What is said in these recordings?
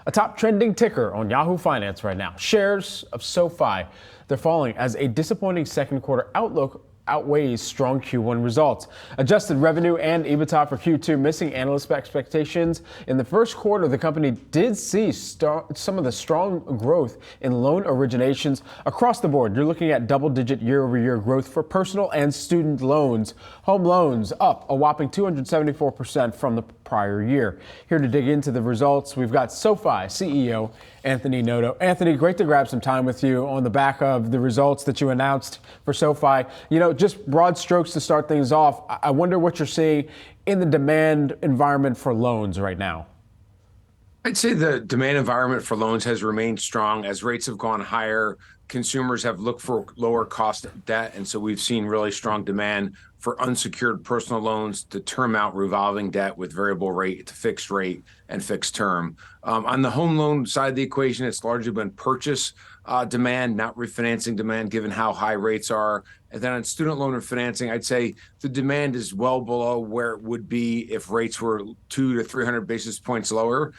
A top trending ticker on Yahoo Finance right now. Shares of SoFi, they're falling as a disappointing second quarter outlook outweighs strong Q1 results. Adjusted revenue and EBITDA for Q2 missing analyst expectations. In the first quarter, the company did see some of the strong growth in loan originations across the board. You're looking at double-digit year-over-year growth for personal and student loans. Home loans up a whopping 274% from the prior year. Here to dig into the results, we've got SoFi CEO Anthony Noto. Anthony, great to grab some time with you on the back of the results that you announced for SoFi. Just broad strokes to start things off, I wonder what you're seeing in the demand environment for loans right now. I'd say the demand environment for loans has remained strong as rates have gone higher. Consumers have looked for lower cost debt, and so we've seen really strong demand for unsecured personal loans to term out revolving debt with variable rate to fixed rate and fixed term. On the home loan side of the equation, it's largely been purchase demand, not refinancing demand, given how high rates are. And then on student loan refinancing, I'd say the demand is well below where it would be if rates were 200 to 300 basis points lower.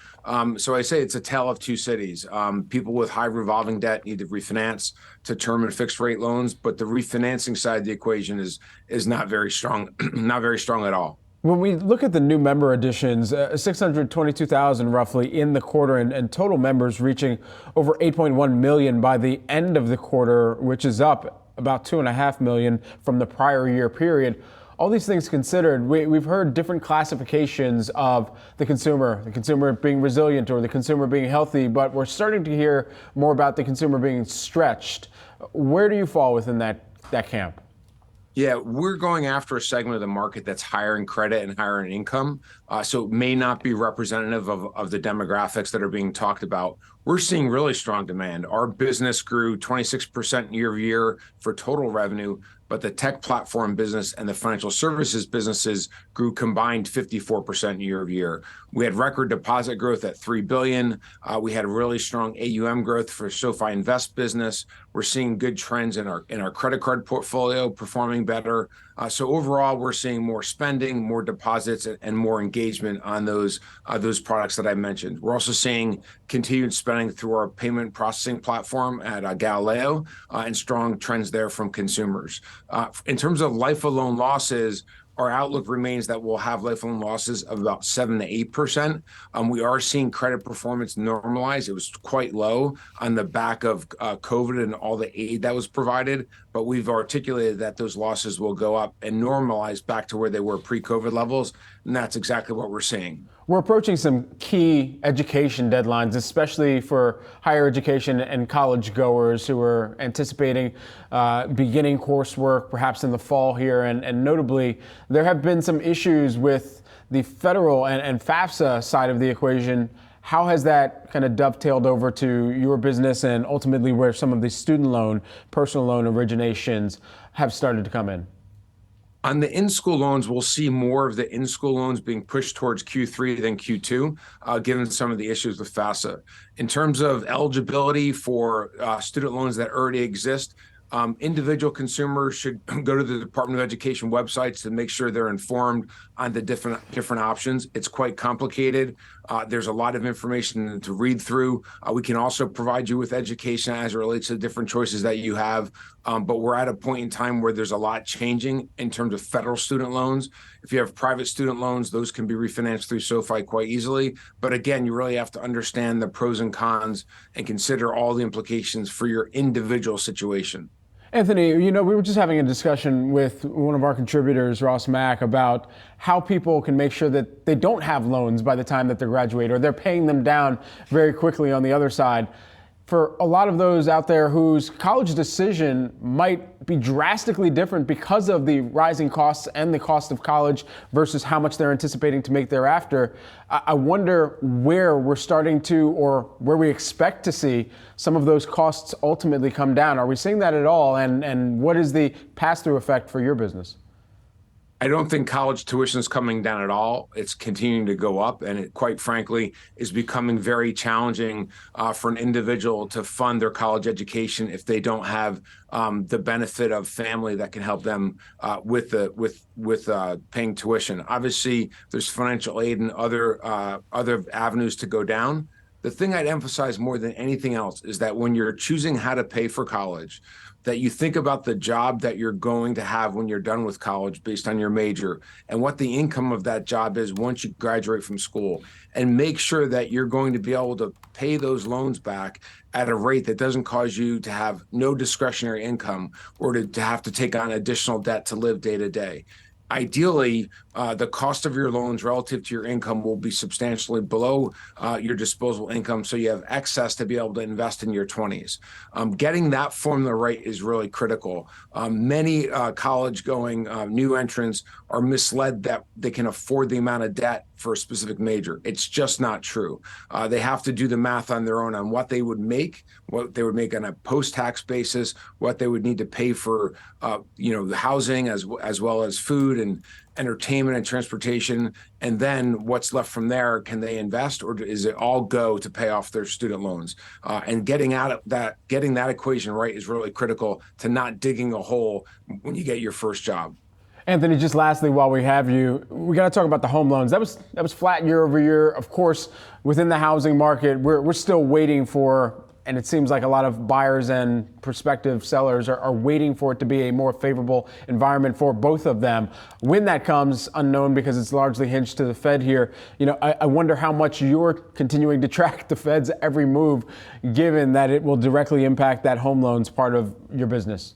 So I say it's a tale of two cities. People with high revolving debt need to refinance to term and fixed rate loans, but the refinancing side of the equation is not very strong, not very strong at all. When we look at the new member additions, 622,000 roughly in the quarter, and total members reaching over 8.1 million by the end of the quarter, which is up about 2.5 million from the prior year period. All these things considered, we've heard different classifications of the consumer being resilient or the consumer being healthy, but we're starting to hear more about the consumer being stretched. Where do you fall within that camp? Yeah, we're going after a segment of the market that's higher in credit and higher in income. So it may not be representative of the demographics that are being talked about. We're seeing really strong demand. Our business grew 26% year over year for total revenue, but the tech platform business and the financial services businesses grew combined 54% year over year. We had record deposit growth at $3 billion. We had really strong AUM growth for SoFi Invest business. We're seeing good trends in our credit card portfolio performing better. So overall, we're seeing more spending, more deposits, and more engagement on those products that I mentioned. We're also seeing continued spending through our payment processing platform at Galileo and strong trends there from consumers. In terms of life of loan losses, our outlook remains that we'll have life of loan losses of about 7 to 8%. We are seeing credit performance normalize. It was quite low on the back of COVID and all the aid that was provided, but we've articulated that those losses will go up and normalize back to where they were pre-COVID levels, and that's exactly what we're seeing. We're approaching some key education deadlines, especially for higher education and college goers who are anticipating beginning coursework perhaps in the fall here. And notably, there have been some issues with the federal and FAFSA side of the equation. How has that kind of dovetailed over to your business and ultimately where some of the student loan, personal loan originations have started to come in? On the in-school loans, we'll see more of the in-school loans being pushed towards Q3 than Q2, given some of the issues with FAFSA. In terms of eligibility for student loans that already exist, individual consumers should go to the Department of Education websites to make sure they're informed on the different options. It's quite complicated. There's a lot of information to read through. We can also provide you with education as it relates to the different choices that you have. But we're at a point in time where there's a lot changing in terms of federal student loans. If you have private student loans, those can be refinanced through SoFi quite easily. But again, you really have to understand the pros and cons and consider all the implications for your individual situation. Anthony, we were just having a discussion with one of our contributors, Ross Mack, about how people can make sure that they don't have loans by the time that they graduate, or they're paying them down very quickly on the other side. For a lot of those out there whose college decision might be drastically different because of the rising costs and the cost of college versus how much they're anticipating to make thereafter, I wonder where we're starting to, or where we expect to see some of those costs ultimately come down. Are we seeing that at all? And what is the pass-through effect for your business? I don't think college tuition is coming down at all. It's continuing to go up, and it, quite frankly, is becoming very challenging for an individual to fund their college education if they don't have the benefit of family that can help them with paying tuition. Obviously, there's financial aid and other avenues to go down. The thing I'd emphasize more than anything else is that when you're choosing how to pay for college, that you think about the job that you're going to have when you're done with college based on your major and what the income of that job is once you graduate from school, and make sure that you're going to be able to pay those loans back at a rate that doesn't cause you to have no discretionary income or to have to take on additional debt to live day to day. Ideally, the cost of your loans relative to your income will be substantially below your disposable income, so you have excess to be able to invest in your 20s. Getting that formula right is really critical. Many college-going new entrants are misled that they can afford the amount of debt for a specific major. It's just not true. They have to do the math on their own on what they would make on a post-tax basis, what they would need to pay for, the housing as well as food and entertainment and transportation, and then what's left from there. Can they invest, or is it all go to pay off their student loans? And getting that equation right is really critical to not digging a hole when you get your first job. Anthony, just lastly, while we have you, we got to talk about the home loans. That was flat year over year. Of course, within the housing market, we're still waiting for, and it seems like a lot of buyers and prospective sellers are waiting for it to be a more favorable environment for both of them. When that comes, unknown, because it's largely hinged to the Fed here. I wonder how much you're continuing to track the Fed's every move, given that it will directly impact that home loans part of your business.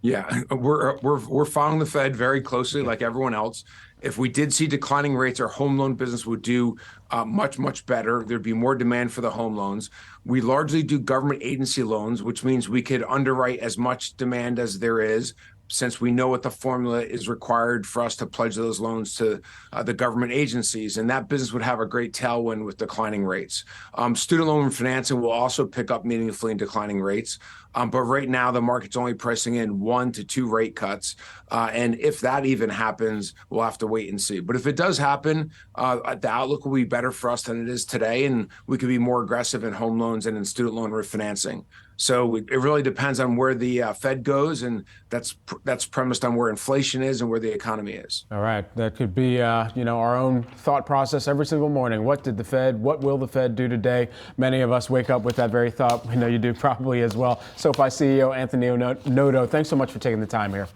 Yeah, we're following the Fed very closely, like everyone else. If we did see declining rates, our home loan business would do much better. There'd be more demand for the home loans. We largely do government agency loans, which means we could underwrite as much demand as there is, since we know what the formula is required for us to pledge those loans to the government agencies. And that business would have a great tailwind with declining rates. Student loan financing will also pick up meaningfully in declining rates. But right now, the market's only pricing in 1 to 2 rate cuts. And if that even happens, we'll have to wait and see. But if it does happen, the outlook will be better for us than it is today. And we could be more aggressive in home loans and in student loan refinancing. So it really depends on where the Fed goes, and that's premised on where inflation is and where the economy is. All right, that could be our own thought process every single morning. What will the Fed do today? Many of us wake up with that very thought. We know you do probably as well. SoFi CEO Anthony Noto, thanks so much for taking the time here.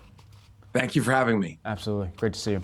Thank you for having me. Absolutely, great to see you.